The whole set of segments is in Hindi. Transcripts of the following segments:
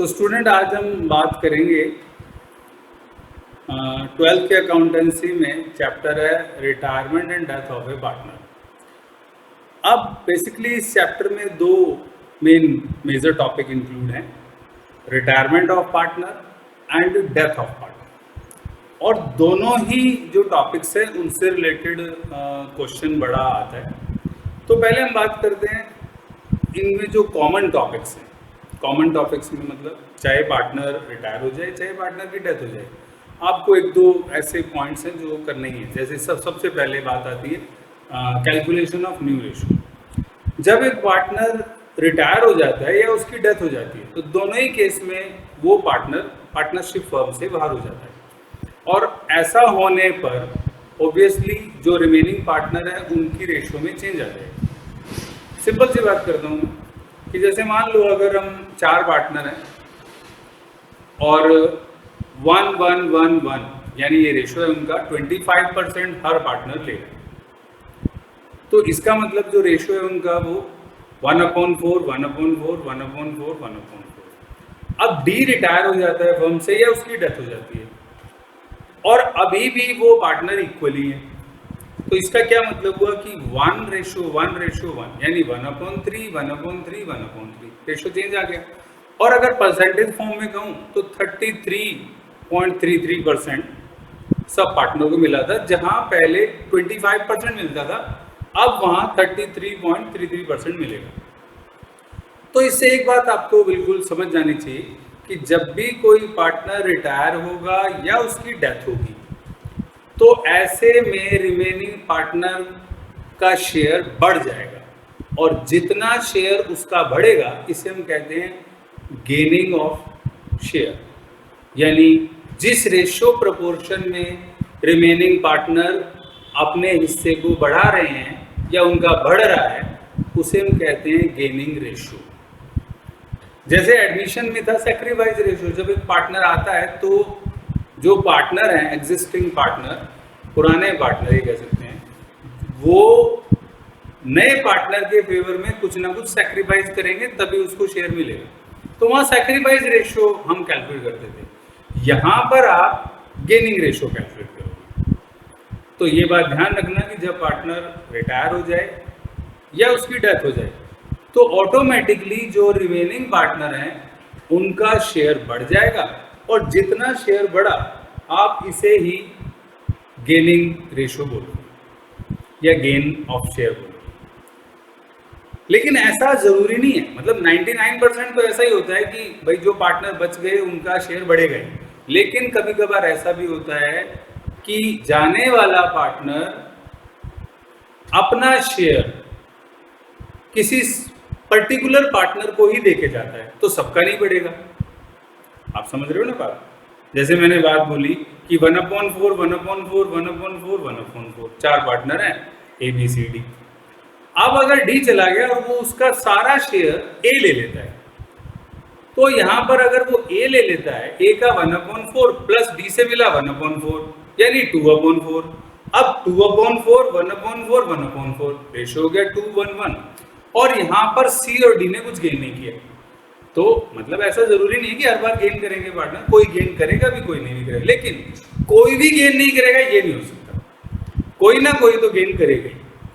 तो स्टूडेंट आज हम बात करेंगे 12th के अकाउंटेंसी में चैप्टर है retirement and death of A partner. अब बेसिकली इस चैप्टर में दो मेजर टॉपिक इंक्लूड हैं, retirement of partner and death of partner. और दोनों ही जो टॉपिक्स हैं उनसे रिलेटेड क्वेश्चन बड़ा आता है। तो पहले हम बात करते हैं इनमें जो कॉमन टॉपिक्स हैं। कॉमन टॉपिक्स में मतलब चाहे पार्टनर रिटायर हो जाए चाहे पार्टनर की डेथ हो जाए, आपको एक दो ऐसे पॉइंट्स हैं जो करने ही है। जैसे सबसे पहले बात आती है कैलकुलेशन ऑफ न्यू रेशो। जब एक पार्टनर रिटायर हो जाता है या उसकी डेथ हो जाती है तो दोनों ही केस में वो पार्टनर पार्टनरशिप फर्म से बाहर हो जाता है। और ऐसा होने पर ऑब्वियसली जो रिमेनिंग पार्टनर है उनकी रेशो में चेंज आ जाएगी। सिंपल सी बात करता हूँ कि जैसे मान लो अगर हम 4 पार्टनर हैं और 1-1-1-1 यानी ये रेशो है उनका 25% हर पार्टनर ले रहा है। तो इसका मतलब जो रेशो है उनका वो 1/4, 1/4, 1/4, 1/4। अब डी रिटायर हो जाता है फर्म से या उसकी डेथ हो जाती है और अभी भी वो पार्टनर इक्वली है, तो इसका क्या मतलब हुआ कि 1:1:1 यानी 1/3, 1/3, 1/3 रेशो चेंज आ गया। और अगर परसेंटेज फॉर्म में कहूँ तो 33.33% सब पार्टनर को मिला था, जहां पहले 25% मिलता था, अब वहां 33.33% मिलेगा। तो इससे एक बात आपको बिल्कुल समझ जानी चाहिए कि जब भी कोई पार्टनर रिटायर होगा या उसकी डेथ होगी तो ऐसे में रिमेनिंग पार्टनर का शेयर बढ़ जाएगा, और जितना शेयर उसका बढ़ेगा इसे हम कहते हैं गेनिंग ऑफ शेयर। यानी जिस रेशियो प्रोपोर्शन में रिमेनिंग पार्टनर अपने हिस्से को बढ़ा रहे हैं या उनका बढ़ रहा है उसे हम कहते हैं गेनिंग रेशियो। जैसे एडमिशन में था सैक्रिफाइस रेशियो। जब एक पार्टनर आता है तो जो पार्टनर हैं एग्जिस्टिंग पार्टनर, पुराने पार्टनर ये कह सकते हैं, वो नए पार्टनर के फेवर में कुछ ना कुछ सैक्रिफाइस करेंगे तभी उसको शेयर मिलेगा। तो वहाँ सैक्रिफाइस रेशियो हम कैलकुलेट करते थे, यहाँ पर आप गेनिंग रेशियो कैलकुलेट करोगे। तो ये बात ध्यान रखना कि जब पार्टनर रिटायर हो जाए या उसकी डेथ हो जाए तो ऑटोमेटिकली जो रिमेनिंग पार्टनर हैं उनका शेयर बढ़ जाएगा, और जितना शेयर बढ़ा आप इसे ही गेनिंग रेशियो बोलोगे या गेन ऑफ शेयर बोलोगे। लेकिन ऐसा जरूरी नहीं है, मतलब 99% तो ऐसा ही होता है कि भाई जो पार्टनर बच गए उनका शेयर बढ़ेगा ही। लेकिन कभी कभार ऐसा भी होता है कि जाने वाला पार्टनर अपना शेयर किसी पर्टिकुलर पार्टनर को ही देके जाता है, तो सबका नहीं बढ़ेगा। आप समझ रहे हो ना बात? जैसे मैंने बात बोली कि 1/4, 1/4, 1/4, 1/4 4 पार्टनर हैं ए बी सी डी। अब अगर डी चला गया और वो उसका सारा शेयर ए ले लेता है, तो यहां पर अगर वो ए ले लेता है, ए का 1/4 प्लस डी से मिला 1/4 यानी 2/4। अब 2/4, 1/4, 1/4 रेशियो हो गया 2:1:1। और यहां पर सी और डी ने कुछ गेन नहीं किया। तो मतलब ऐसा जरूरी नहीं है कि हर बार गेन करेंगे पार्टनर, कोई गेन करेगा भी कोई नहीं भी करेगा। लेकिन कोई भी गेन नहीं करेगा ये नहीं हो सकता, कोई ना कोई तो गेन करेगा,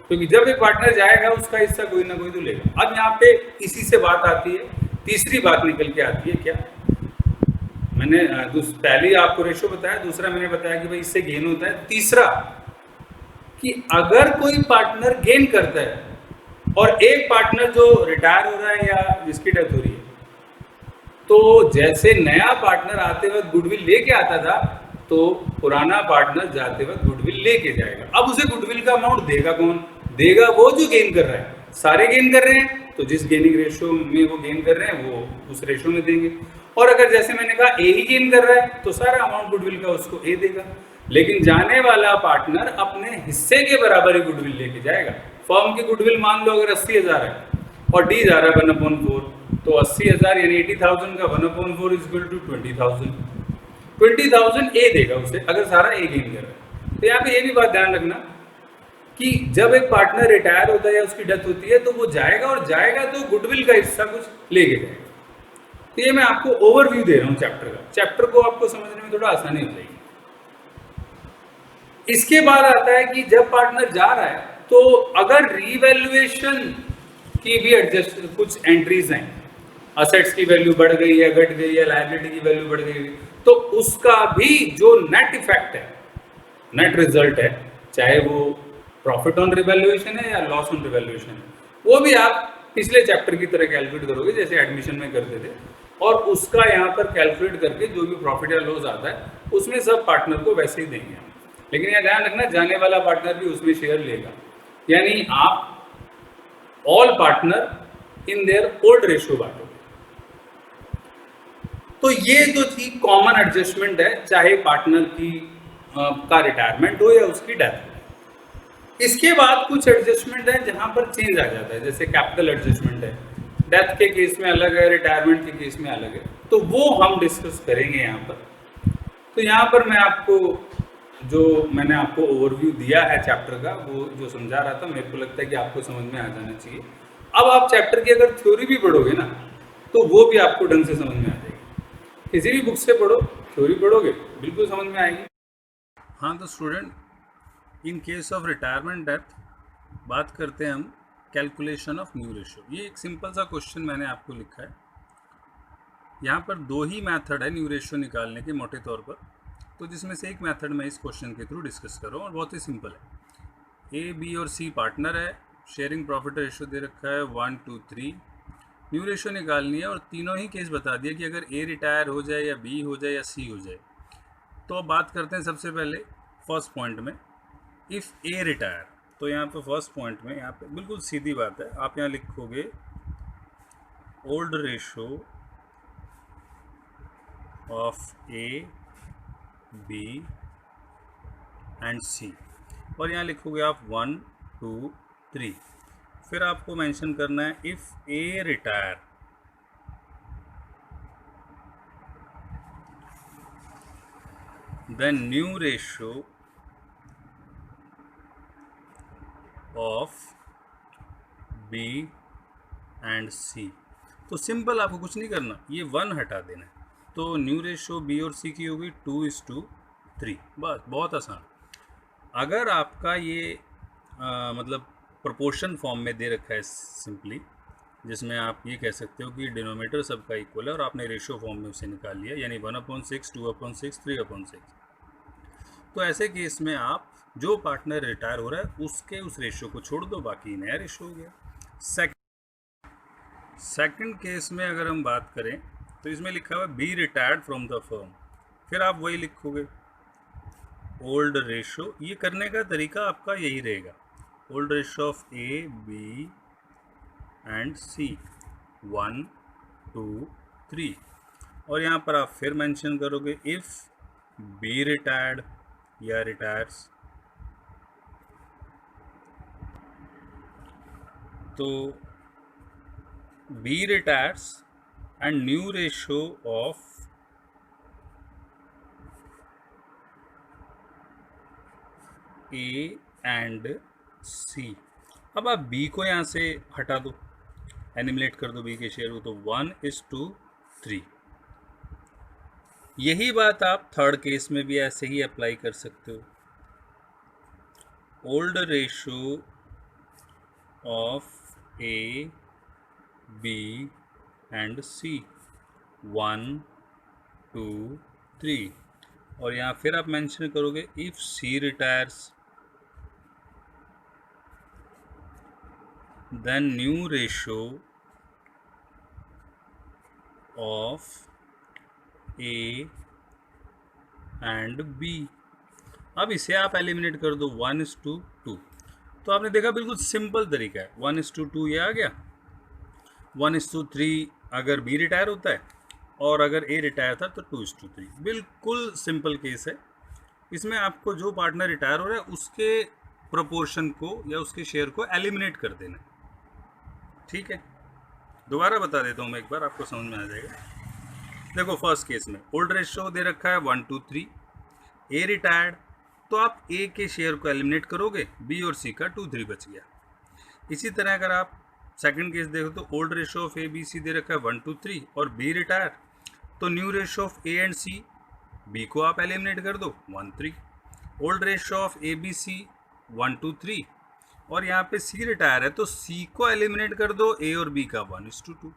क्योंकि जब एक पार्टनर जाएगा उसका हिस्सा कोई ना कोई तो लेगा। अब यहाँ पे इसी से बात आती है, तीसरी बात निकल के आती है। क्या मैंने पहले आपको रेशो बताया, दूसरा मैंने बताया कि भाई इससे गेन होता है। तीसरा कि अगर कोई पार्टनर गेन करता है और एक पार्टनर जो रिटायर हो रहा है या जिसकी डेथ हो रही है, तो जैसे नया पार्टनर आते वक्त गुडविल लेके आता था तो पुराना पार्टनर जाते वक्त गुडविल लेके जाएगा। अब उसे गुडविल का अमाउंट देगा कौन? देगा वो जो गेन कर रहा है। सारे गेन कर रहे हैं तो जिस गेनिंग रेशियो में वो गेन कर रहे हैं वो उस रेशियो में देंगे। और अगर जैसे मैंने कहा ए ही गेन कर रहा है तो सारा अमाउंट गुडविल का उसको ए देगा। लेकिन जाने वाला पार्टनर अपने हिस्से के बराबर ही गुडविल लेके जाएगा। फर्म की गुडविल मान लो अगर 80,000 है और डी जा रहा है 1/4, तो 80,000 यानी 80,000 का 1/4 इज इक्वल टू 20,000। 20,000 ए देगा उसे अगर सारा ए गेन कर रहा है। तो यहाँ पे ये भी बात ध्यान रखना कि जब एक पार्टनर रिटायर होता है या उसकी डेथ होती है तो वो जाएगा, और जाएगा तो गुडविल का हिस्सा कुछ लेके जाएगा। तो ये मैं आपको ओवरव्यू दे रहा हूँ चैप्टर का, चैप्टर को आपको समझने में थोड़ा आसानी हो जाएगी। इसके बाद आता है कि जब पार्टनर जा रहा है तो अगर रीवैल्यूएशन की भी एडजस्ट कुछ एंट्रीज हैं, असेट्स की वैल्यू बढ़ गई है, घट गई है, लायबिलिटी की वैल्यू बढ़ गई, तो उसका भी जो नेट इफेक्ट है, नेट रिजल्ट है, चाहे वो प्रॉफिट ऑन रिवैल्यूएशन है या लॉस ऑन रिवैल्यूएशन है, वो भी आप पिछले चैप्टर की तरह कैलकुलेट करोगे जैसे एडमिशन में करते थे, और उसका यहाँ पर कैलकुलेट करके जो भी प्रॉफिट या लॉस आता है उसमें सब पार्टनर को वैसे ही देंगे। लेकिन यह ध्यान रखना, जाने वाला पार्टनर भी उसमें शेयर लेगा, यानी आप all partner in their old ratio बांटोगे। तो ये जो थी कॉमन एडजस्टमेंट है, चाहे पार्टनर की का रिटायरमेंट हो या उसकी डेथ हो। इसके बाद कुछ एडजस्टमेंट है जहां पर चेंज आ जाता है, जैसे कैपिटल एडजस्टमेंट है, डेथ के केस में अलग है, रिटायरमेंट के केस में अलग है, तो वो हम डिस्कस करेंगे यहाँ पर। तो यहाँ पर मैं आपको जो मैंने आपको ओवरव्यू दिया है चैप्टर का, वो जो समझा रहा था, मेरे को लगता है कि आपको समझ में आ जाना चाहिए। अब आप चैप्टर की अगर थ्योरी भी पढ़ोगे ना, तो वो भी आपको ढंग से समझ में आ जाएगी। किसी भी बुक से पढ़ो, थ्योरी पढ़ोगे, बिल्कुल समझ में आएगी। हाँ, तो student, in case of retirement death बात करते हैं हम कैलकुलेशन ऑफ न्यू रेशियो। ये एक सिंपल सा क्वेश्चन मैंने आपको लिखा है। यहाँ पर दो ही मेथड है न्यू रेशियो निकालने के मोटे तौर पर, तो जिसमें से एक मेथड मैं इस क्वेश्चन के थ्रू डिस्कस कर रहा हूँ और बहुत ही सिंपल है। ए, बी और सी पार्टनर है, शेयरिंग प्रॉफिट रेशियो दे रखा है 1 2 3, न्यू रेशियो निकालनी है और तीनों ही केस बता दिया कि अगर ए रिटायर हो जाए या बी हो जाए या सी हो जाए। तो अब बात करते हैं सबसे पहले फर्स्ट पॉइंट में, इफ़ ए रिटायर। तो यहाँ पे फर्स्ट पॉइंट में यहाँ पे बिल्कुल सीधी बात है, आप यहाँ लिखोगे old ratio of A, B and C, और यहाँ लिखोगे आप 1 2 3। फिर आपको मेंशन करना है if A retire, then new ratio of B and C. तो सिंपल, आपको कुछ नहीं करना, ये 1 हटा देना है, तो न्यू रेशियो बी और सी की होगी 2:3। बस, बहुत आसान। अगर आपका ये मतलब प्रोपोर्शन फॉर्म में दे रखा है सिंपली, जिसमें आप ये कह सकते हो कि डिनोमिनेटर सबका इक्वल है और आपने रेशियो फॉर्म में उसे निकाल लिया, यानी 1/6, 2/6, 3/6, तो ऐसे केस में आप जो पार्टनर रिटायर हो रहा है उसके उस रेशियो को छोड़ दो, बाकी नया रेशियो हो गया। सेकंड केस में अगर हम बात करें तो इसमें लिखा हुआ है B retired from the firm, फिर आप वही लिखोगे ओल्ड रेशियो। ये करने का तरीका आपका यही रहेगा, old ratio of A, B and C 1 2 3, और यहाँ पर आप फिर मेंशन करोगे इफ़ बी रिटायर्ड या रिटायर्स, तो B retires and new ratio of A and C. अब आप बी को यहाँ से हटा दो, एनिमिलेट कर दो बी के शेयर को, तो 1:3। यही बात आप थर्ड केस में भी ऐसे ही अप्लाई कर सकते हो, old ratio of A, B and C 1 2 3, और यहाँ फिर आप मेंशन करोगे if C retires, then new ratio of A and B. अब इसे आप एलिमिनेट कर दो 1:2, तो आपने देखा बिल्कुल सिंपल तरीका है, 1:2 ये आ गया, 1:3 अगर बी रिटायर होता है और अगर ए रिटायर था तो 2:3। बिल्कुल सिंपल केस है। इसमें आपको जो पार्टनर रिटायर हो रहा है उसके प्रोपोर्शन को या उसके शेयर को एलिमिनेट कर देना है, ठीक है। दोबारा बता देता हूँ मैं एक बार, आपको समझ में आ जाएगा। देखो फर्स्ट केस में ओल्ड रेशियो दे रखा है 1 2 3, ए रिटायर्ड, तो आप ए के शेयर को एलिमिनेट करोगे, बी और सी का 2 3 बच गया। इसी तरह अगर आप सेकंड केस देखो तो old ratio of A B C दे रखा है 1:3 और बी रिटायर, तो new ratio of A and C, B को आप एलिमिनेट कर दो 1:3, old ratio of A B C 1:3 और यहाँ पे सी रिटायर है तो सी को एलिमिनेट कर दो ए और बी का 1:2।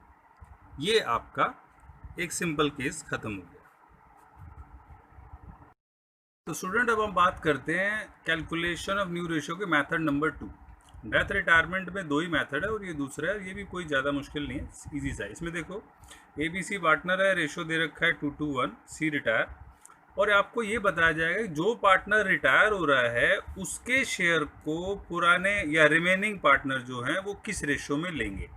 ये आपका एक सिंपल केस खत्म हो गया। तो स्टूडेंट अब हम बात करते हैं कैलकुलेशन ऑफ न्यू रेशियो के मेथड नंबर 2। डेथ रिटायरमेंट में दो ही मेथड है और ये दूसरा है, ये भी कोई ज़्यादा मुश्किल नहीं है, इजी सा है। इसमें देखो ए बी सी पार्टनर है, रेशो दे रखा है 2:1, सी रिटायर, और आपको ये बताया जाएगा कि जो पार्टनर रिटायर हो रहा है उसके शेयर को पुराने या रिमेनिंग पार्टनर जो हैं वो किस रेशो में लेंगे।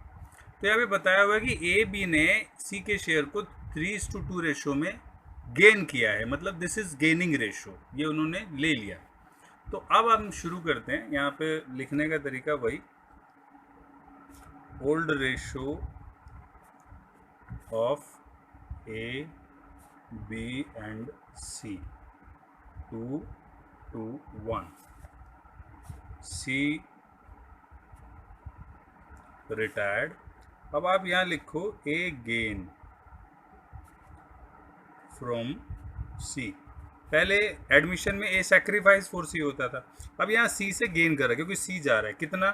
तो यहाँ पे बताया हुआ है कि ए बी ने सी के शेयर को 3:2 रेशो में गेन किया है, मतलब दिस इज गेनिंग रेशो, ये उन्होंने ले लिया। तो अब हम शुरू करते हैं। यहाँ पे लिखने का तरीका वही, old ratio of A B and C 2:1, C retired. अब आप यहाँ लिखो ए गेन फ्रॉम सी। पहले एडमिशन में ए सेक्रीफाइस फॉर सी होता था, अब यहाँ सी से गेन कर रहा है क्योंकि सी जा रहा है कितना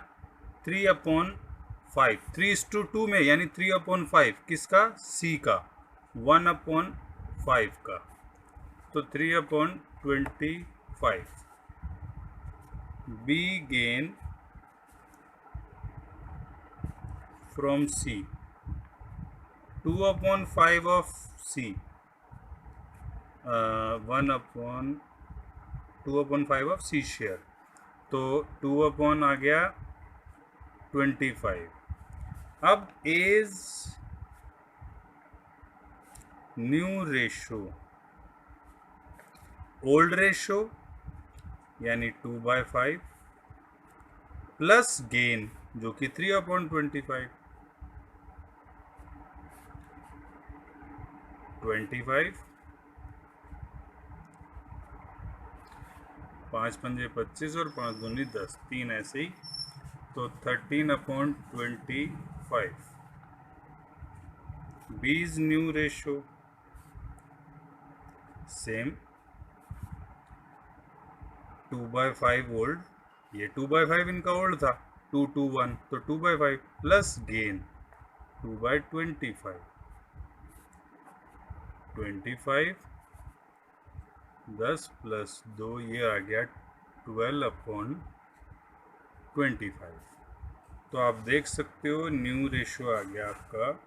3/5, 3:2 में, यानी 3/5 किसका, सी का, 1/5 का, तो 3/25। B gain from C 2/5 of C, 2/5 of C share, तो 2 आ गया 25। अब as new ratio old ratio यानी 2/5 प्लस गेन जो कि 3/25, 25, 5 पंजे 25 और 5 दूनी 10, 3 ऐसे ही, तो 13/25। बीज न्यू रेशो सेम 2/5 ओल्ड, ये 2/5 इनका ओल्ड था, 2:1, तो 2/5 प्लस गेन 2/25, 25, 10 प्लस 2, ये आ गया 12/25। तो आप देख सकते हो न्यू रेशो आ गया आपका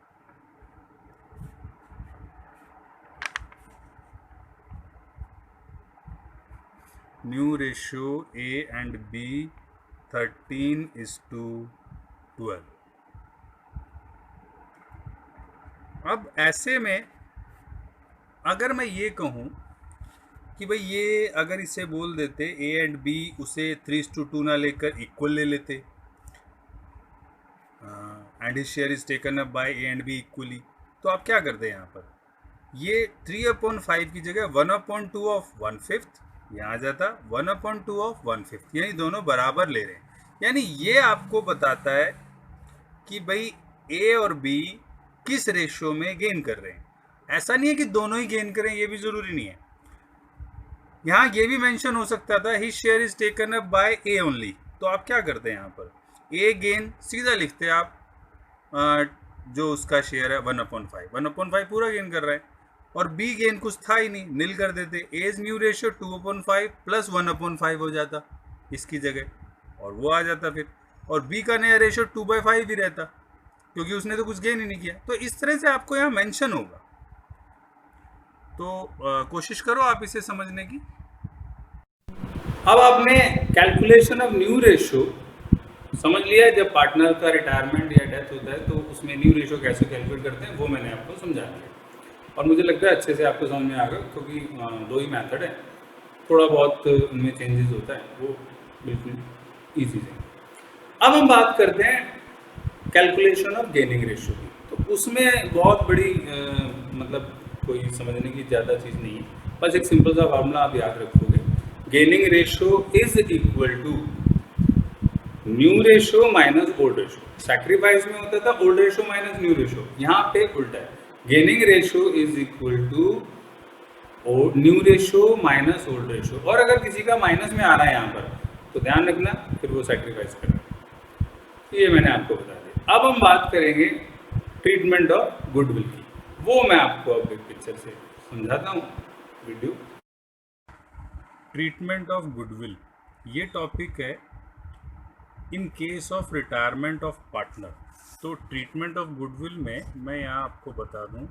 new ratio A and B 13:12। अब ऐसे में अगर मैं ये कहूँ कि भाई ये अगर इसे बोल देते ए एंड बी, उसे 3:2 ना लेकर इक्वल ले लेते, and his share is taken up by A and be equally, तो आप क्या करते हैं यहाँ पर, ये 3/5 की जगह 1/2 ऑफ 1/5 यहाँ आ जाता, 1/2 ऑफ 1/5, यानी दोनों बराबर ले रहे हैं। यानी ये आपको बताता है कि भाई ए और बी किस रेशो में गेन कर रहे हैं। ऐसा नहीं है कि दोनों ही गेन करें, ये भी ज़रूरी नहीं है। यहाँ ये भी मेंशन हो सकता था his share is taken up by A only, तो आप क्या करते हैं यहाँ पर, ए गेन सीधा लिखते हैं आप, जो उसका शेयर है 1/5 पूरा गेन कर रहा है, और बी गेन कुछ था ही नहीं, नील कर देते, एज न्यू रेशियो 2/5 प्लस 1/5 हो जाता इसकी जगह, और वो आ जाता फिर, और बी का नया रेशियो 2/5 ही रहता क्योंकि उसने तो कुछ गेन ही नहीं किया। तो इस तरह से आपको यहाँ मेंशन होगा, तो कोशिश करो आप इसे समझने की। अब आपने कैलकुलेशन ऑफ न्यू रेशियो समझ लिया है, जब पार्टनर का रिटायरमेंट या डेथ होता है तो उसमें न्यू रेशियो कैसे कैलकुलेट करते हैं वो मैंने आपको समझा दिया, और मुझे लगता है अच्छे से आपको समझ में आ गया, क्योंकि दो ही मेथड है, थोड़ा बहुत उनमें चेंजेस होता है, वो बिल्कुल ईजी है। अब हम बात करते हैं कैलकुलेशन ऑफ गेनिंग रेशियो की, तो उसमें बहुत बड़ी मतलब कोई समझने की ज़्यादा चीज़ नहीं है, बस एक सिंपल सा फार्मूला आप याद रखोगे, gaining ratio is equal to new ratio minus old ratio. Sacrifice में होता था old ratio minus new ratio, यहाँ पे उल्टा है, gaining ratio is equal to new ratio minus old ratio. और अगर किसी का माइनस में आ रहा है यहाँ पर तो ध्यान रखना, फिर वो सैक्रिफाइस कर रहा है। ये मैंने आपको बता दिया। अब हम बात करेंगे ट्रीटमेंट ऑफ गुडविल की, वो मैं आपको अब एक पिक्चर से समझाता हूँ वीडियो। ट्रीटमेंट ऑफ गुडविल ये टॉपिक है in case of retirement of partner. तो ट्रीटमेंट ऑफ गुडविल में मैं यहाँ आपको बता दूँ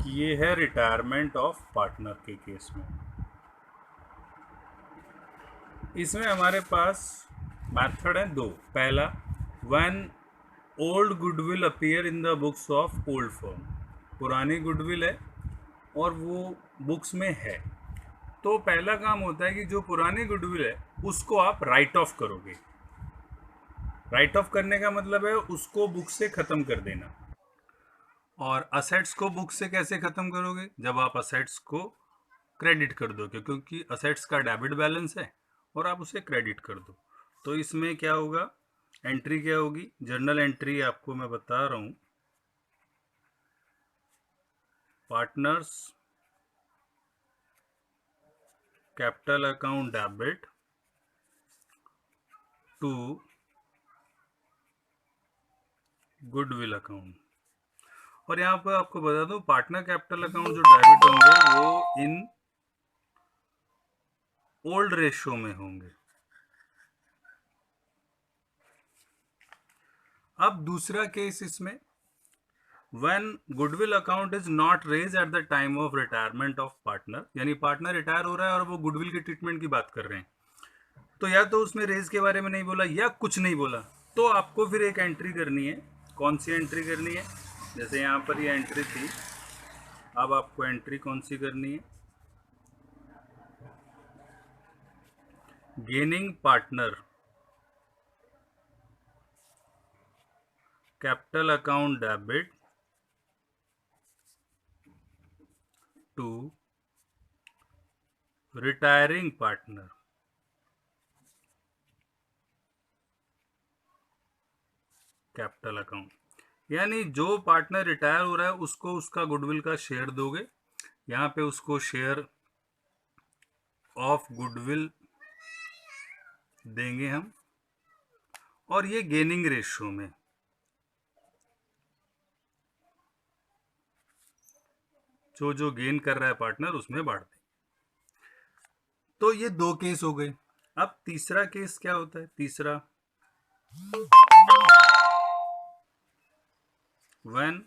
कि ये है रिटायरमेंट ऑफ पार्टनर के केस में। इसमें हमारे पास मेथड है दो। पहला, when old goodwill appear in the books of old firm, पुरानी गुडविल है और वो बुक्स में है, तो पहला काम होता है कि जो पुरानी गुडविल है उसको आप राइट ऑफ करोगे। राइट ऑफ करने का मतलब है उसको बुक से ख़त्म कर देना। और असेट्स को बुक से कैसे ख़त्म करोगे? जब आप असेट्स को क्रेडिट कर दोगे, क्योंकि असेट्स का डेबिट बैलेंस है और आप उसे क्रेडिट कर दो। तो इसमें क्या होगा, एंट्री क्या होगी? जर्नल एंट्री आपको मैं बता रहा हूँ, partners capital account debit to goodwill account. और यहाँ पर आपको बता दूं, पार्टनर कैपिटल अकाउंट जो डेबिट होंगे वो इन ओल्ड रेशो में होंगे। अब दूसरा केस इसमें, when goodwill account is not raise at the time of retirement of partner, यानी पार्टनर रिटायर हो रहा है और वो गुडविल के ट्रीटमेंट की बात कर रहे हैं, तो या तो उसमें रेज के बारे में नहीं बोला या कुछ नहीं बोला, तो आपको फिर एक एंट्री करनी है। कौन सी एंट्री करनी है? जैसे यहाँ पर ये एंट्री थी, अब आपको एंट्री कौन सी करनी है? Gaining partner capital account debit to retiring partner capital account, यानी जो पार्टनर रिटायर हो रहा है उसको उसका गुडविल का शेयर दोगे। यहाँ पे उसको शेयर ऑफ गुडविल देंगे हम, और ये गेनिंग रेशियो में, जो जो गेन कर रहा है पार्टनर उसमें बांट दें। तो ये दो केस हो गए। अब तीसरा केस क्या होता है? तीसरा, when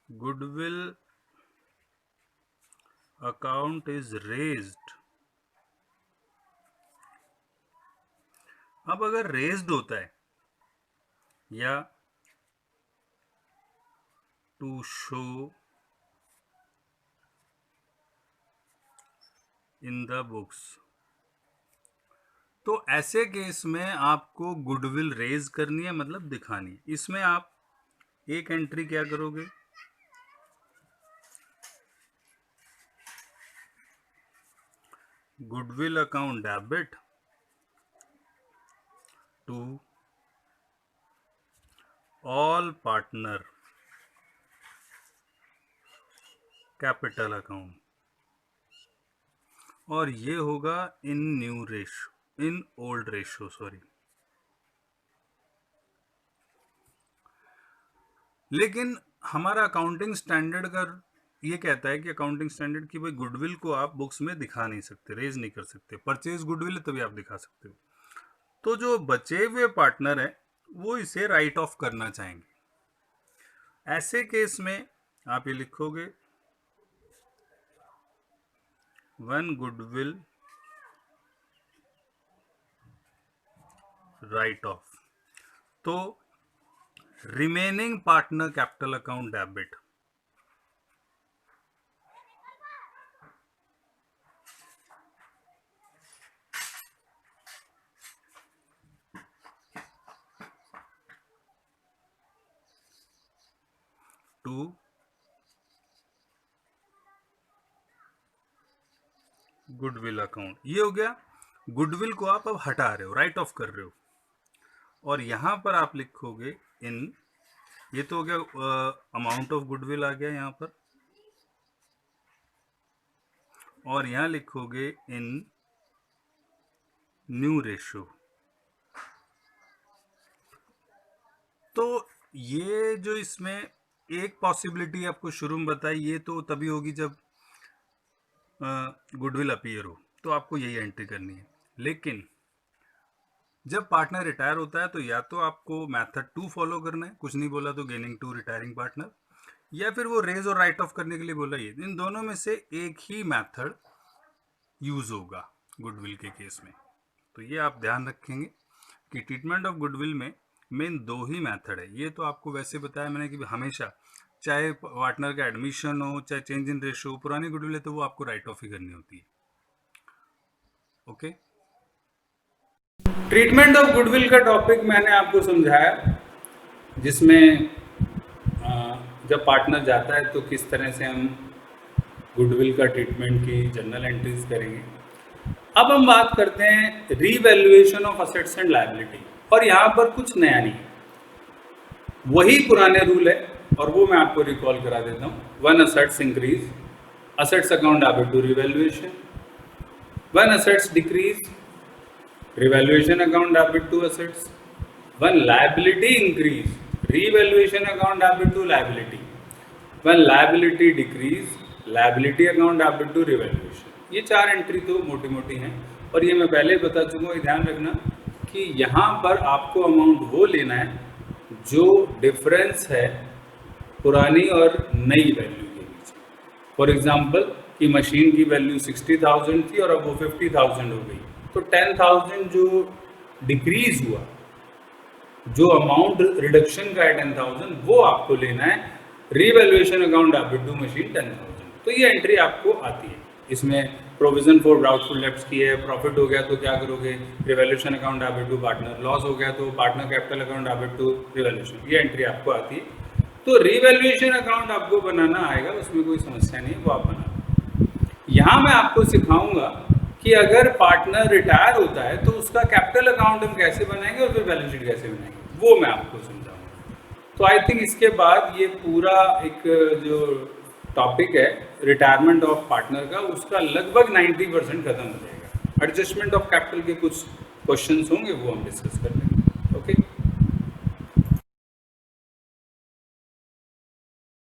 goodwill account is raised. अब अगर रेज्ड होता है या to show in the books, तो ऐसे केस में आपको गुडविल रेज करनी है, मतलब दिखानी है। इसमें आप एक एंट्री क्या करोगे? Goodwill account debit to all partner capital account, और ये होगा in new ratio, in old ratio, sorry. लेकिन हमारा अकाउंटिंग स्टैंडर्ड का ये कहता है कि अकाउंटिंग स्टैंडर्ड की भाई गुडविल को आप बुक्स में दिखा नहीं सकते, रेज नहीं कर सकते। परचेज गुडविल है तभी आप दिखा सकते हो। तो जो बचे हुए पार्टनर है वो इसे राइट ऑफ करना चाहेंगे। ऐसे केस में आप ये लिखोगे, व्हेन गुडविल राइट ऑफ, तो remaining partner capital account debit to goodwill account, ये हो गया। गुडविल को आप अब हटा रहे हो, राइट ऑफ कर रहे हो, और यहाँ पर आप लिखोगे इन, ये तो हो गया अमाउंट ऑफ गुडविल आ गया यहाँ पर, और यहाँ लिखोगे इन न्यू रेशो। तो ये जो इसमें एक पॉसिबिलिटी आपको शुरू में बताई, ये तो तभी होगी जब गुडविल अपीयर हो, तो आपको यही एंट्री करनी है। लेकिन जब पार्टनर रिटायर होता है तो या तो आपको मेथड 2 फॉलो करना है, कुछ नहीं बोला तो गेनिंग टू रिटायरिंग पार्टनर, या फिर वो रेज और राइट ऑफ करने के लिए बोला, ये इन दोनों में से एक ही मेथड यूज होगा गुडविल के केस में। तो ये आप ध्यान रखेंगे कि ट्रीटमेंट ऑफ गुडविल में मेन 2 ही मेथड है। ये तो आपको वैसे बताया मैंने कि हमेशा चाहे पार्टनर का एडमिशन हो, चाहे चेंज इन रेशो, पुरानी गुडविल है तो वो आपको राइट ऑफ ही करनी होती है। ओके, ट्रीटमेंट ऑफ गुडविल का टॉपिक मैंने आपको समझाया, जिसमें जब पार्टनर जाता है तो किस तरह से हम गुडविल का ट्रीटमेंट की जर्नल एंट्रीज करेंगे। अब हम बात करते हैं revaluation of assets and liability, और यहाँ पर कुछ नया नहीं है, वही पुराने रूल है, और वो मैं आपको रिकॉल करा देता हूँ। When assets increase, assets account debit to revaluation. When assets decrease, revaluation account debit to assets. When liability increase, revaluation account debit to liability. When liability decrease, liability account debit to revaluation. ये 4 एंट्री तो मोटी मोटी हैं, और ये मैं पहले बता चुका हूँ। ध्यान रखना कि यहाँ पर आपको अमाउंट वो लेना है जो डिफरेंस है पुरानी और नई वैल्यू के बीच। फॉर एग्जांपल कि मशीन की वैल्यू 60,000 थी और अब वो 50,000 हो गई, तो 10,000 जो डिक्रीज हुआ, जो अमाउंट रिडक्शन का है 10,000, वो आपको लेना है revaluation account debit to machine 10,000। तो ये एंट्री आपको आती है। इसमें प्रोविजन फॉर डाउटफुल डेब्ट्स की है, प्रॉफिट हो गया तो क्या करोगे, revaluation account debit to partner, loss हो गया तो partner capital account debit to revaluation, ये एंट्री आपको आती है। तो रिवैल्यूएशन अकाउंट आपको बनाना आएगा, उसमें कोई समस्या नहीं, वो आप बना। यहाँ मैं आपको सिखाऊंगा कि अगर पार्टनर रिटायर होता है तो उसका कैपिटल अकाउंट हम कैसे बनाएंगे और फिर बैलेंस शीट कैसे बनाएंगे, वो मैं आपको समझाऊंगा। तो आई थिंक इसके बाद ये पूरा एक जो टॉपिक है रिटायरमेंट ऑफ पार्टनर का, उसका लगभग 90% खत्म हो जाएगा। एडजस्टमेंट ऑफ कैपिटल के कुछ क्वेश्चंस होंगे, वो हम डिस्कस कर लेंगे।